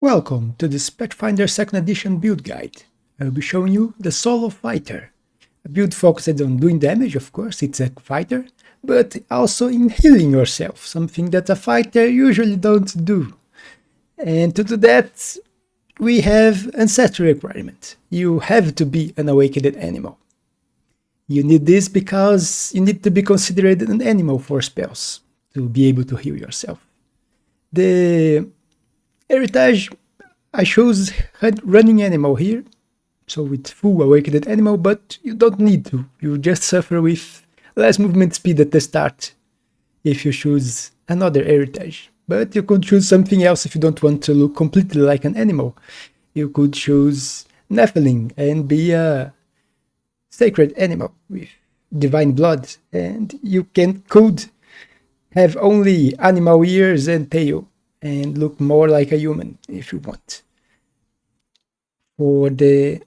Welcome to this Pathfinder 2nd edition build guide. I will be showing you the Solo Fighter, a build focused on doing damage, of course, it's a fighter, but also in healing yourself, something that a fighter usually don't do. And to do that, we have ancestry requirement. You have to be an awakened animal. You need this because you need to be considered an animal for spells, to be able to heal yourself. The heritage, I chose running animal here, so it's full awakened animal, but you don't need to. You just suffer with less movement speed at the start if you choose another heritage. But you could choose something else if you don't want to look completely like an animal. You could choose Nephilim and be a sacred animal with divine blood, and you could have only animal ears and tail and look more like a human if you want. For the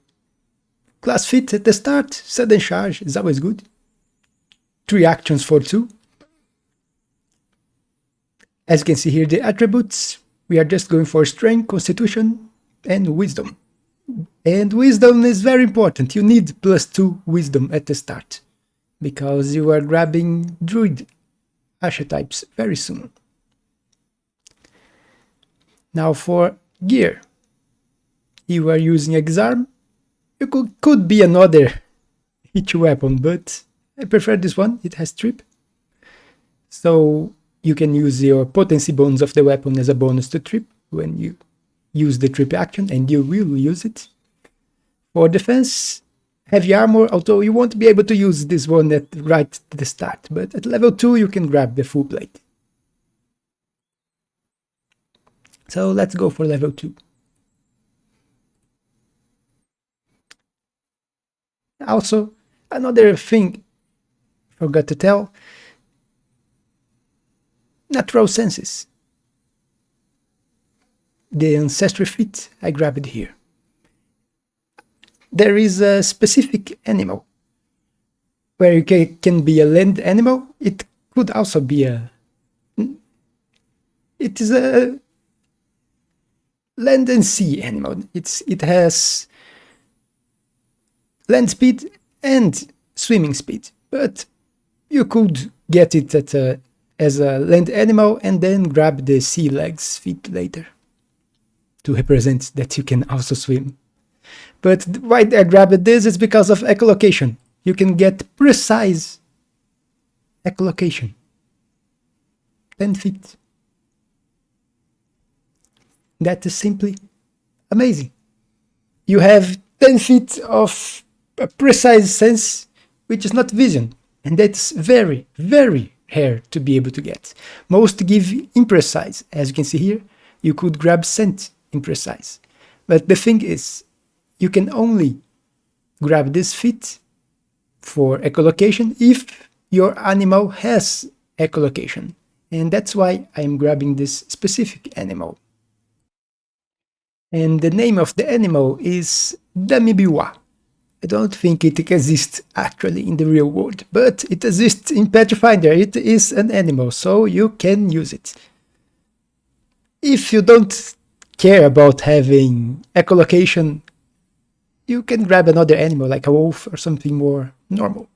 class fit at the start, sudden charge is always good. 3 actions for 2. As you can see here, the attributes, we are just going for strength, constitution, and wisdom. And wisdom is very important. You need +2 wisdom at the start, because you are grabbing druid archetypes very soon. Now for gear, you are using Exarm. You could be another hit weapon, but I prefer this one. It has trip, so you can use your potency bonus of the weapon as a bonus to trip when you use the trip action, and you will use it. For defense, heavy armor, although you won't be able to use this one right at the start, but at level 2 you can grab the full plate. So let's go for level 2. Also, another thing I forgot to tell, natural senses. The ancestry feat, I grabbed it here. There is a specific animal where you can be a land animal. It could also be it is a land and sea animal. It has land speed and swimming speed, but you could get it as a land animal and then grab the sea legs feet later to represent that you can also swim. But why I grabbed this is because of echolocation. You can get precise echolocation. 10 feet. That is simply amazing. You have 10 feet of a precise sense, which is not vision, and that's very, very rare to be able to get. Most give imprecise. As you can see here, you could grab scent imprecise. But the thing is, you can only grab this feat for echolocation if your animal has echolocation, and that's why I'm grabbing this specific animal. And the name of the animal is Damibiwa. I don't think it exists actually in the real world, but it exists in Pathfinder. It is an animal, so you can use it. If you don't care about having echolocation, you can grab another animal like a wolf or something more normal.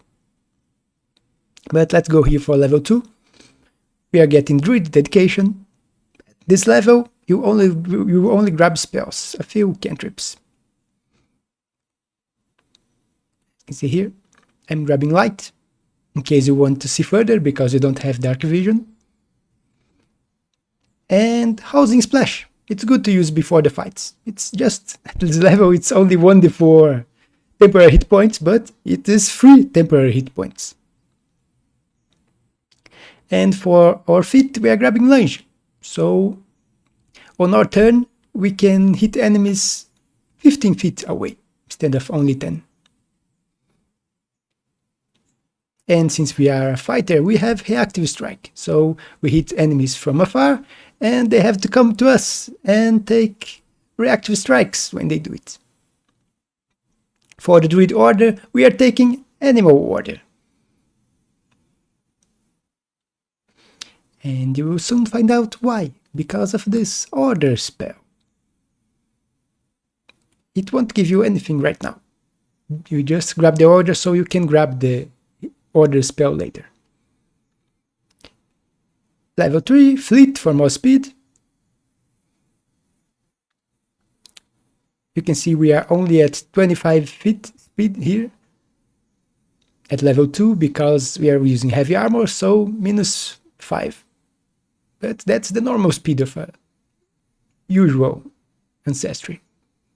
But let's go here for level 2. We are getting druid dedication. This level, you only grab spells, a few cantrips. You can see here, I'm grabbing light, in case you want to see further because you don't have dark vision. And housing splash. It's good to use before the fights. It's just, at this level, it's only 1d4 temporary hit points, but it is 3 temporary hit points. And for our feat, we are grabbing lunge. So, on our turn, we can hit enemies 15 feet away, instead of only 10. And since we are a fighter, we have reactive strike. So, we hit enemies from afar, and they have to come to us and take reactive strikes when they do it. For the druid order, we are taking animal order. And you will soon find out why, because of this order spell. it won't give you anything right now. You just grab the order so you can grab the order spell later. Level 3, Fleet for more speed. You can see we are only at 25 feet speed here. At level 2 because we are using heavy armor, so -5. But that's the normal speed of a usual ancestry.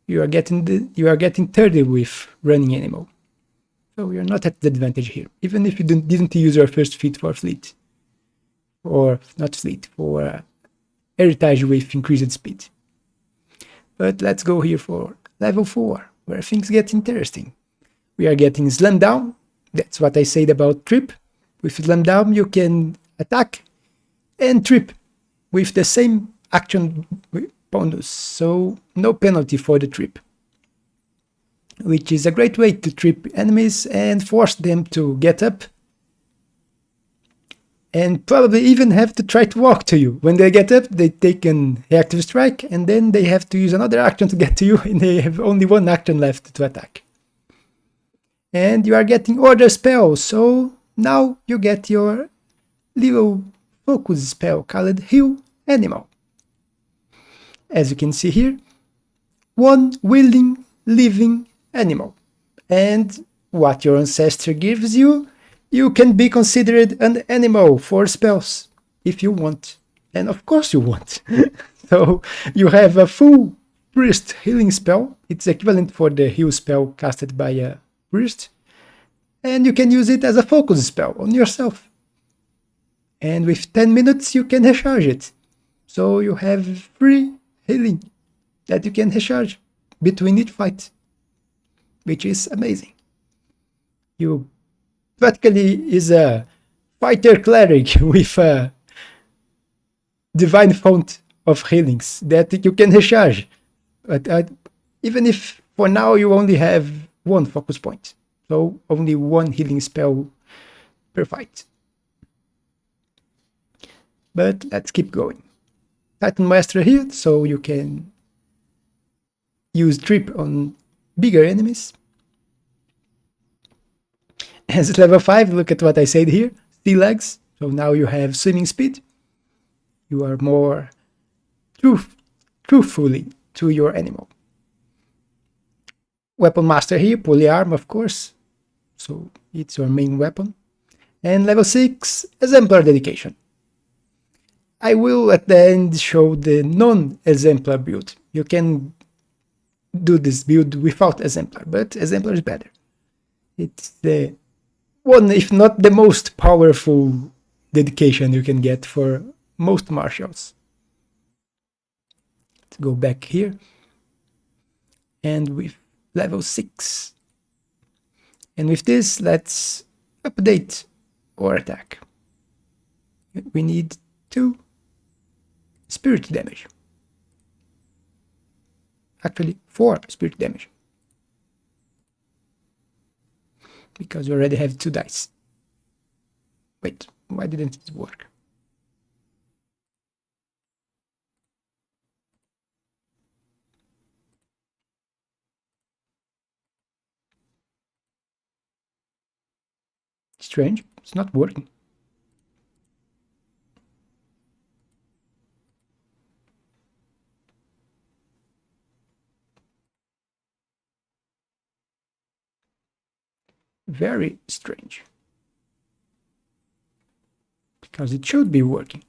You are getting 30 with running animal. So you're not at the advantage here, even if you didn't use your first feat for fleet. Or not fleet, for heritage with increased speed. But let's go here for level 4, where things get interesting. We are getting slam down. That's what I said about trip. With slam down you can attack and trip with the same action bonus, so no penalty for the trip, which is a great way to trip enemies and force them to get up and probably even have to try to walk to you. When they get up, they take an reactive strike and then they have to use another action to get to you, and they have only one action left to attack. And you are getting order spell, so now you get your little focus spell called Heal Animal. As you can see here, one willing living animal. And what your ancestor gives you, you can be considered an animal for spells, if you want. And of course you want. So you have a full priest healing spell. It's equivalent for the heal spell casted by a priest. And you can use it as a focus spell on yourself. And with 10 minutes you can recharge it. So you have free healing that you can recharge between each fight, which is amazing. You practically is a fighter cleric with a divine font of healings that you can recharge. But even if for now you only have one focus point, so only one healing spell per fight. But let's keep going. Titan Master here, so you can use trip on bigger enemies. As level 5, look at what I said here, sea legs. So now you have swimming speed. You are more truthfully to your animal. Weapon Master here, polyarm of course, so it's your main weapon. And level 6, Exemplar Dedication. I will at the end show the non-exemplar build. You can do this build without exemplar, but exemplar is better. It's the one, if not the most powerful dedication you can get for most martials. Let's go back here. And with level 6. And with this, let's update our attack. We need 2 spirit damage. Actually, 4 spirit damage. Because we already have 2 dice. Wait, why didn't it work? Strange, it's not working. Very strange. Because it should be working.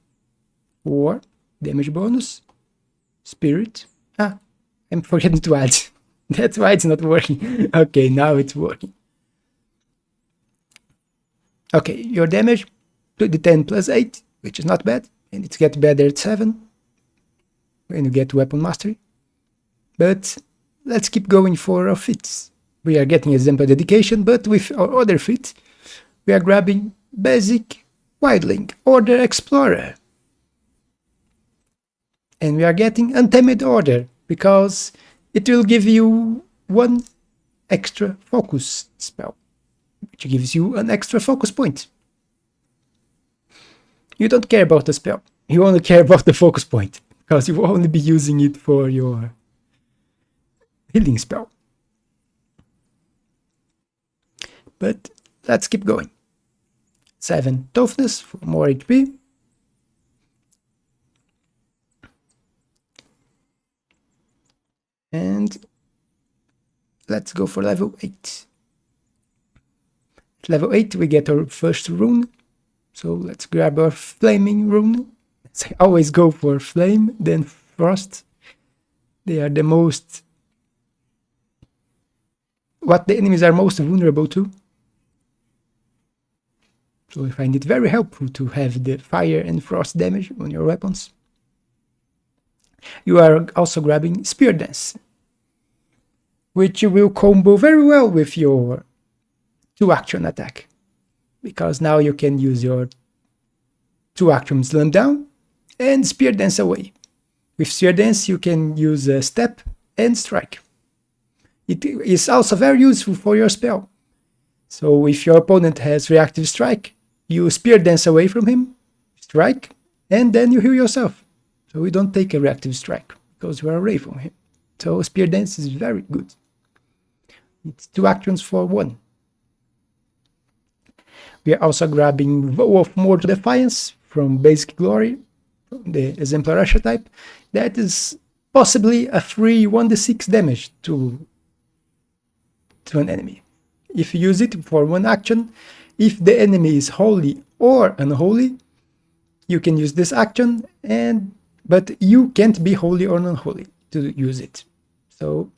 4 damage bonus, spirit. I'm forgetting to add. That's why it's not working. Okay, now it's working. Okay, your damage, 2d10 plus 8, which is not bad, and it gets better at 7 when you get weapon mastery. But let's keep going for our feats. We are getting exemplar dedication, but with our other feat, we are grabbing basic wildling, order explorer. And we are getting untamed order, because it will give you 1 extra focus spell, which gives you an extra focus point. You don't care about the spell, you only care about the focus point, because you will only be using it for your healing spell. but let's keep going. 7 toughness for more HP. And let's go for level 8. At level 8 we get our first rune. So let's grab our flaming rune. Let's always go for flame, then frost. They are the most... what the enemies are most vulnerable to. So I find it very helpful to have the fire and frost damage on your weapons. You are also grabbing Spear Dance, which will combo very well with your 2-action attack, because now you can use your 2-action Slam Down and Spear Dance away. With Spear Dance you can use a Step and Strike. It is also very useful for your spell. So if your opponent has Reactive Strike, you Spear Dance away from him, strike, and then you heal yourself. So you don't take a Reactive Strike, because you are away from him. So Spear Dance is very good. It's 2 actions for 1. We are also grabbing Vow of Mortal Defiance from Basic Glory, from the Exemplar archetype. That is possibly a free 1d6 damage to an enemy. If you use it for 1 action, if the enemy is holy or unholy, you can use this action, but you can't be holy or unholy to use it. So,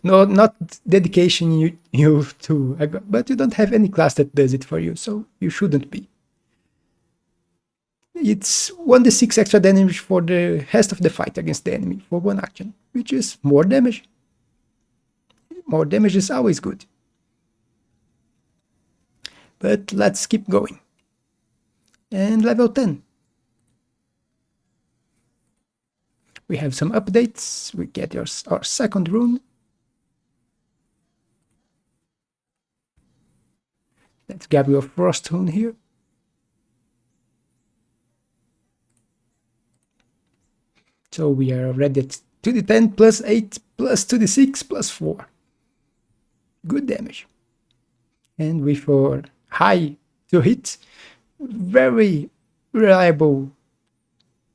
no, not dedication you to, but you don't have any class that does it for you, so you shouldn't be. It's 1d6 extra damage for the rest of the fight against the enemy for 1 action, which is more damage. More damage is always good. But let's keep going. And level 10. We have some updates. We get our 2nd rune. Let's grab your Frost rune here. So we are already at 2d10 plus 8 plus 2d6 plus 4. Good damage. And with our high to hit, very reliable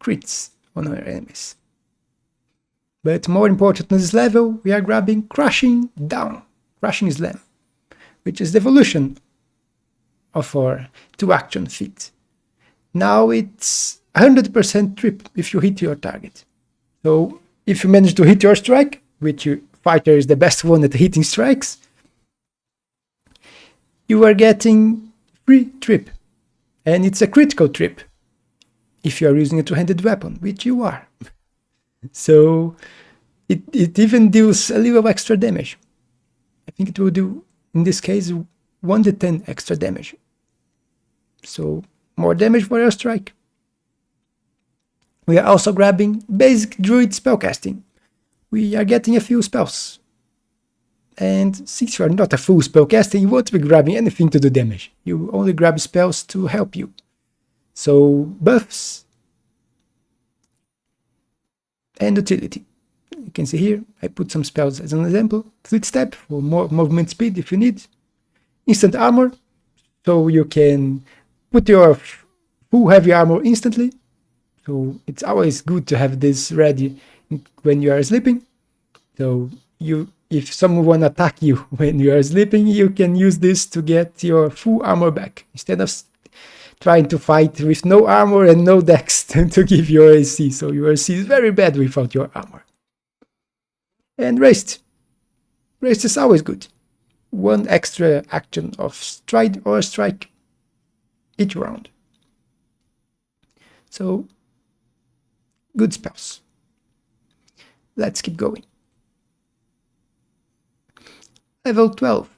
crits on our enemies. But more important on this level, we are grabbing Crushing Down, Crushing Slam, which is the evolution of our 2-action feat. Now it's 100% trip if you hit your target. So if you manage to hit your strike, which your fighter is the best one at hitting strikes, you are getting free trip. And it's a critical trip if you are using a 2-handed weapon, which you are. So it even deals a little extra damage. I think it will do, in this case, 1d10 extra damage. So more damage for your strike. We are also grabbing Basic Druid Spellcasting. We are getting a few spells. And since you are not a full spellcaster, you won't be grabbing anything to do damage. You only grab spells to help you. So buffs and utility. You can see here, I put some spells as an example. Fleet Step for more movement speed if you need. Instant Armor, so you can put your full heavy armor instantly. So it's always good to have this ready when you are sleeping. So if someone attack you when you are sleeping, you can use this to get your full armor back, instead of trying to fight with no armor and no dex to give your AC. So your AC is very bad without your armor. And Rest. Rest is always good. 1 extra action of Stride or Strike each round. So, good spells. Let's keep going. Level 12.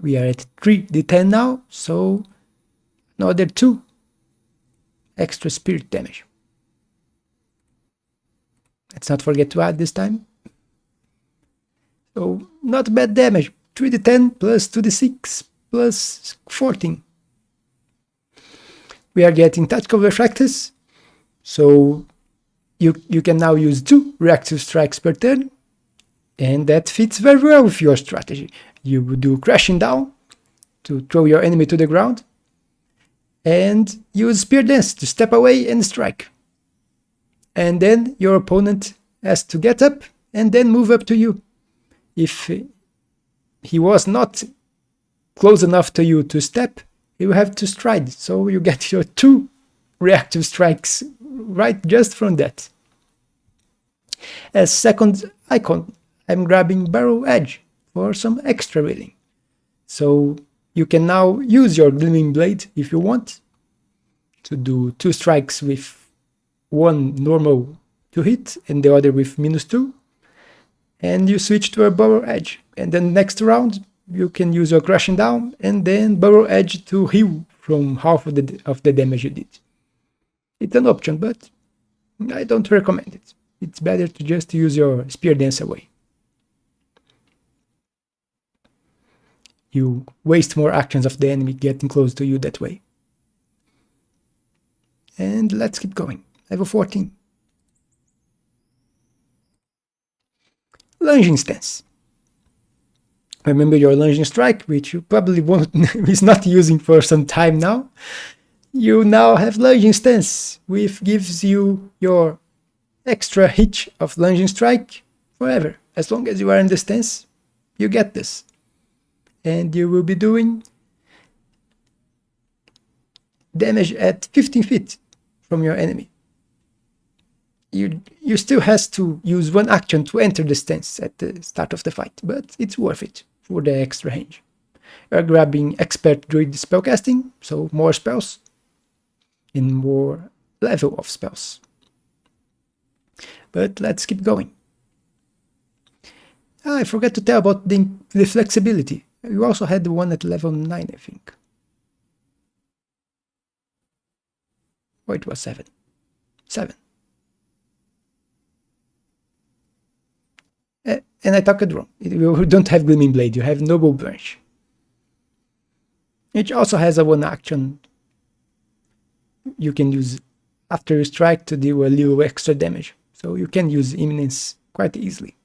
We are at 3d10 now, so another 2 extra spirit damage. Let's not forget to add this time. So not bad damage. 3d10 plus 2d6 plus 14. We are getting Tactical Refractors, so you can now use 2 reactive strikes per turn, And that fits very well with your strategy. You would do crashing down to throw your enemy to the ground, and use Spear Dance to step away and strike. And then your opponent has to get up and then move up to you. If he was not close enough to you to step, you have to stride. So you get your 2 reactive strikes right just from that. As second icon, I'm grabbing Barrel Edge for some extra healing. So you can now use your Gleaming Blade if you want to do 2 strikes with one normal to hit and the other with -2, and you switch to a Barrel Edge, and then next round you can use your Crashing Down and then Barrel Edge to heal from half of the damage you did. It's an option, but I don't recommend it. It's better to just use your Spear Dance away. You waste more actions of the enemy getting close to you that way. And let's keep going. Level 14. Lunging Stance. Remember your Lunging Strike, which you probably won't is not using for some time now. You now have Lunging Stance, which gives you your extra hit of Lunging Strike forever. As long as you are in the stance, you get this. And you will be doing damage at 15 feet from your enemy. You still has to use one action to enter the stance at the start of the fight, but it's worth it for the extra range. You're grabbing Expert Druid Spellcasting, so more spells and more level of spells. But let's keep going. I forgot to tell about the flexibility. You also had the one at level 9, I think. Oh, it was 7. 7. And I talked wrong. You don't have Gleaming Blade, you have Noble Branch. It also has a one action you can use after you strike to deal a little extra damage. So you can use Imminence quite easily.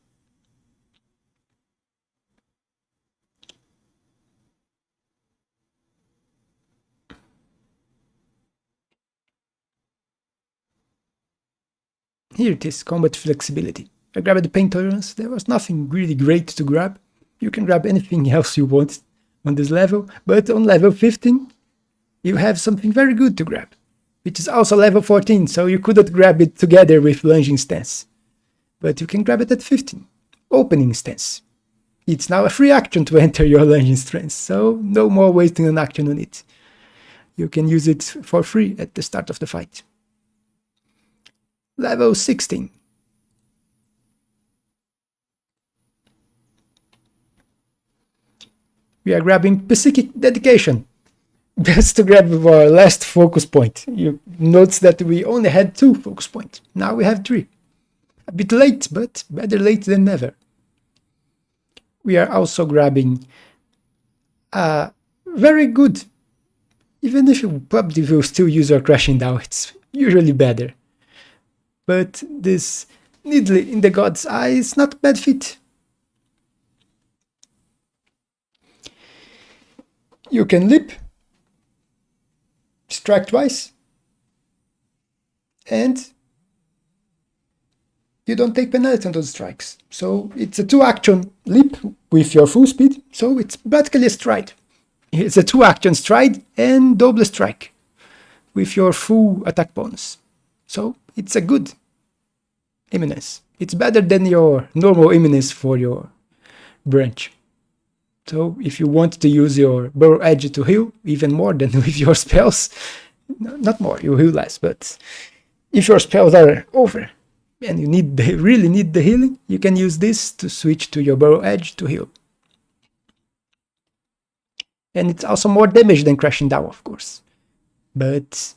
Here it is, Combat Flexibility. I grabbed the Pain Tolerance. There was nothing really great to grab. You can grab anything else you want on this level, but on level 15 you have something very good to grab, which is also level 14, so you couldn't grab it together with Lunging Stance. But you can grab it at 15. Opening Stance. It's now a free action to enter your Lunging Stance, so no more wasting an action on it. You can use it for free at the start of the fight. Level 16. We are grabbing Psychic Dedication. Just to grab our last focus point. You notice that we only had 2 focus points. Now we have 3. A bit late, but better late than never. We are also grabbing very good. Even if you probably will still use your Crashing Down, it's usually better. But this Needly in the God's Eye is not a bad fit. You can leap, strike twice, and you don't take penalty on those strikes. So it's a 2-action leap with your full speed, so it's practically a stride. It's a 2-action stride and double strike with your full attack bonus. So it's a good imminence. It's better than your normal imminence for your branch. So if you want to use your Barrel Edge to heal even more than with your spells, not more, you heal less, but if your spells are over and you really need the healing, you can use this to switch to your Barrel Edge to heal. And it's also more damage than Crashing Down, of course. But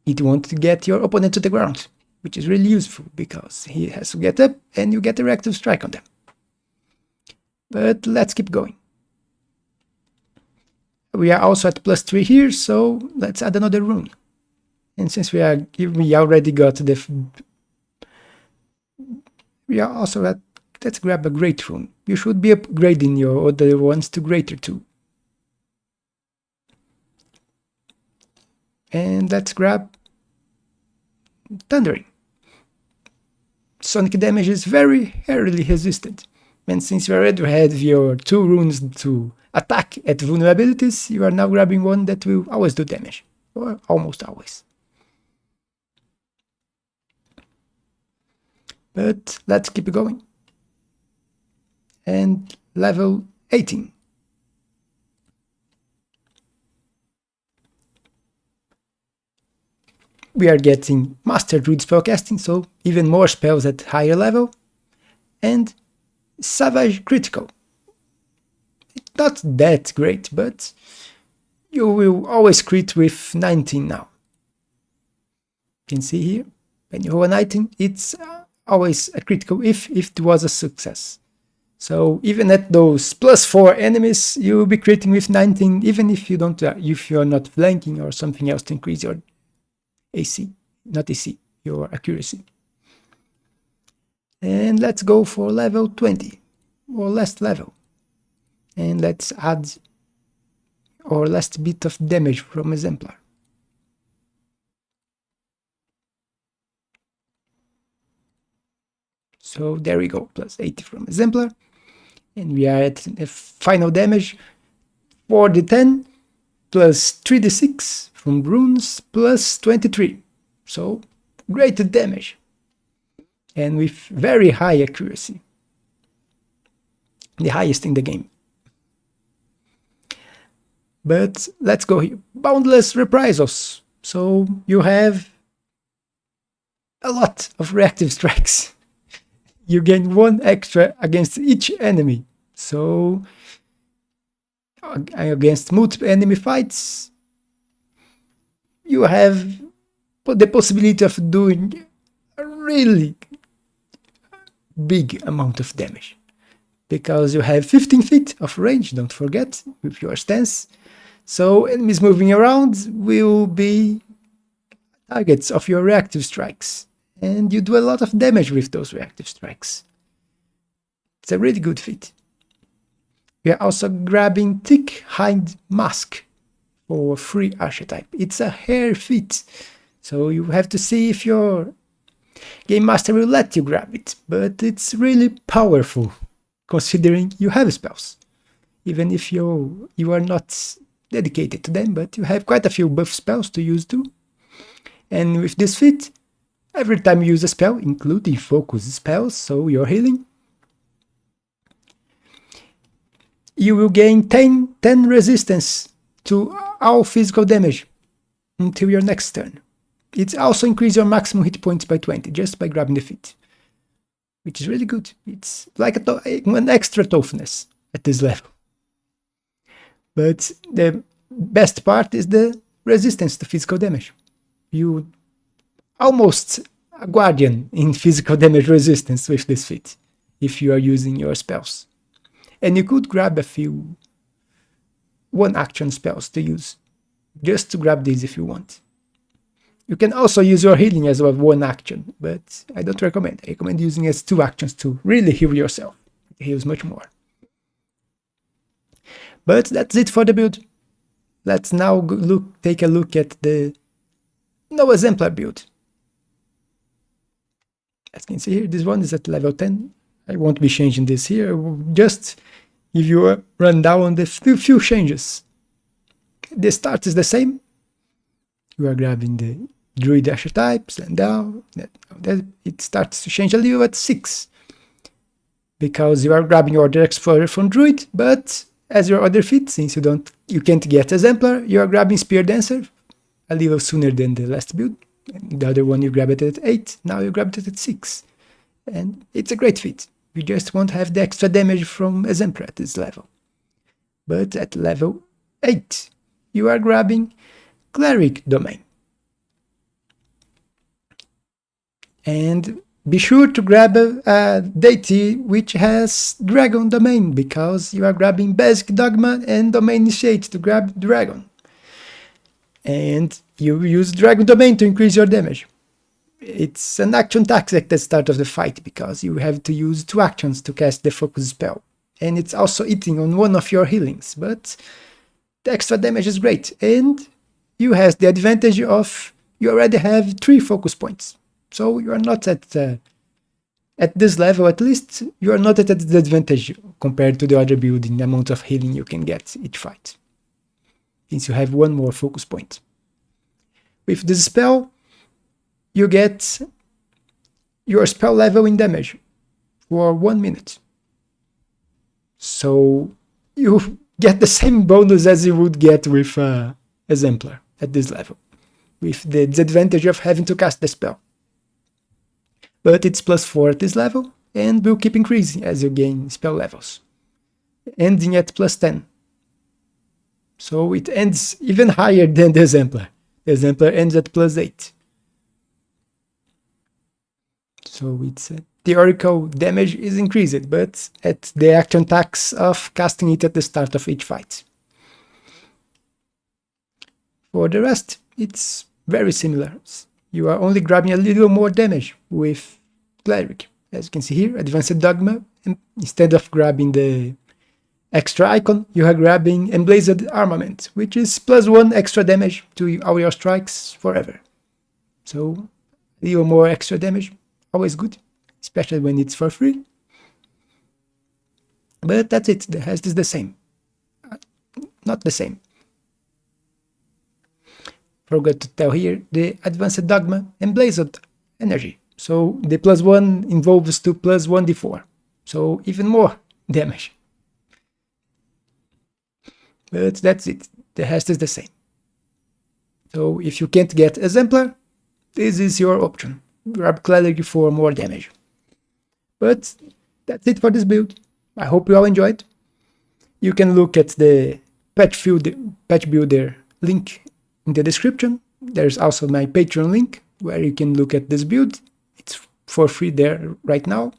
it won't get your opponent to the ground, which is really useful because he has to get up and you get a reactive strike on them. But let's keep going. We are also at +3 here, so let's add another rune. And since we already got we are also at let's grab a Great Rune. You should be upgrading your other ones to Greater too. And let's grab Thundering. Sonic damage is very early resistant, and since you already had your 2 runes to attack at vulnerabilities, you are now grabbing one that will always do damage, or almost always. But let's keep going. And level 18. We are getting Master Druid spellcasting, so even more spells at higher level, and Savage Critical. It's not that great, but you will always crit with 19 now. You can see here, when you roll a 19, it's always a critical if it was a success. So even at those +4 enemies, you will be critting with 19, even if you don't, if you are not flanking or something else to increase your AC, not AC, your accuracy. And let's go for level 20, or last level. And let's add our last bit of damage from Exemplar. So there we go, plus 80 from Exemplar. And we are at the final damage, 4d10 plus 3d6 from runes plus 23. So great damage. And with very high accuracy. The highest in the game. But let's go here. Boundless Reprisals. So you have a lot of reactive strikes. You gain 1 extra against each enemy. So against multiple enemy fights, you have the possibility of doing a really big amount of damage. Because you have 15 feet of range, don't forget, with your stance. So enemies moving around will be targets of your reactive strikes. And you do a lot of damage with those reactive strikes. It's a really good feat. We are also grabbing Thick Hind Mask for free archetype. It's a rare feat, so you have to see if your Game Master will let you grab it, but it's really powerful, considering you have spells. Even if you are not dedicated to them, but you have quite a few buff spells to use too. And with this feat, every time you use a spell, including focus spells, so you're healing, you will gain 10 resistance to all physical damage until your next turn. It also increases your maximum hit points by 20 just by grabbing the feat, which is really good. It's like an extra toughness at this level. But the best part is the resistance to physical damage. You almost a guardian in physical damage resistance with this feat, if you are using your spells. And you could grab a few 1-action spells to use, just to grab these if you want. You can also use your healing as well, 1 action, but I don't recommend. I recommend using it as 2 actions to really heal yourself. It heals much more. But that's it for the build. Let's now take a look at the No Exemplar build. As you can see here, this one is at level 10. I won't be changing this here. I will just give you a rundown on the few changes. The start is the same. You are grabbing the Druid archetypes and down. It starts to change a little at 6. Because you are grabbing your Order Explorer from Druid, but as your other feat, since you can't get Exemplar, you are grabbing Spear Dancer a little sooner than the last build. And the other one you grab it at 8, now you grab it at 6. And it's a great feat. You just won't have the extra damage from Exemplar at this level. But at level 8, you are grabbing Cleric Domain. And be sure to grab a deity which has Dragon Domain, because you are grabbing Basic Dogma and Domain Initiate to grab Dragon. And you use Dragon Domain to increase your damage. It's an action tax at the start of the fight because you have to use 2 actions to cast the focus spell. And it's also eating on one of your healings, but the extra damage is great. And you have the advantage of you already have 3 focus points. So you are not at this level, at least, you are not at a disadvantage compared to the other build in the amount of healing you can get each fight, since you have 1 more focus point. With this spell, you get your spell level in damage for 1 minute. So you get the same bonus as you would get with Exemplar at this level, with the disadvantage of having to cast the spell. But it's +4 at this level, and will keep increasing as you gain spell levels, ending at +10. So it ends even higher than the Exemplar. The Exemplar ends at +8. So its theoretical damage is increased, but at the action tax of casting it at the start of each fight. For the rest, it's very similar. You are only grabbing a little more damage with Cleric. As you can see here, Advanced Dogma, and instead of grabbing the extra icon, you are grabbing Emblazed Armament, which is +1 extra damage to all your strikes forever. So, a little more extra damage, always good, especially when it's for free. But that's it, the rest is the same. Not the same. Forgot to tell here, the Advanced Dogma Emblazed Energy. So the +1 involves to +1d4. So even more damage. But that's it. The rest is the same. So if you can't get Exemplar, this is your option. Grab Cleric for more damage. But that's it for this build. I hope you all enjoyed. You can look at the patch builder link in the description. There's also my Patreon link where you can look at this build. It's for free there right now.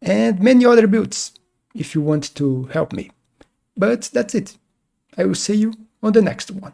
And many other builds if you want to help me. But that's it. I will see you on the next one.